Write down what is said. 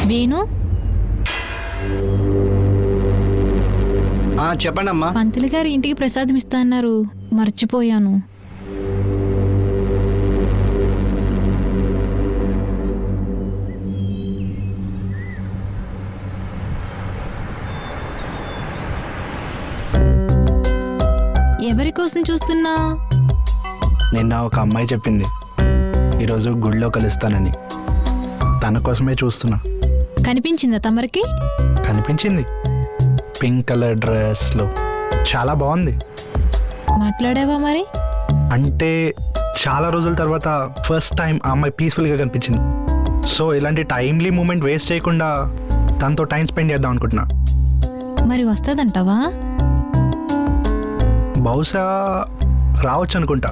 వేణు, చెప్పండి అమ్మా. పంతులు గారు ఇంటికి ప్రసాదం ఇస్తా అన్నారు, మర్చిపోయాను. ఎవరి కోసం చూస్తున్నా? నిన్న ఒక అమ్మాయి చెప్పింది ఈరోజు గుడిలో కలుస్తానని. తన కోసమే చూస్తున్నా. కనిపించిందా తమరికి? కనిపించింది, పింక్ కలర్ డ్రెస్లో. చాలా బాగుంది. మాట్లాడావా మరి? అంటే చాలా రోజుల తర్వాత ఫస్ట్ టైం ఆ అమ్మాయి పీస్ఫుల్గా కనిపించింది. సో ఇలాంటి టైమ్లీ మూమెంట్ వేస్ట్ చేయకుండా తనతో టైం స్పెండ్ చేద్దాం అనుకుంటున్నా. మరి వస్తుందంటావా? బహుశా రావచ్చు అనుకుంటా.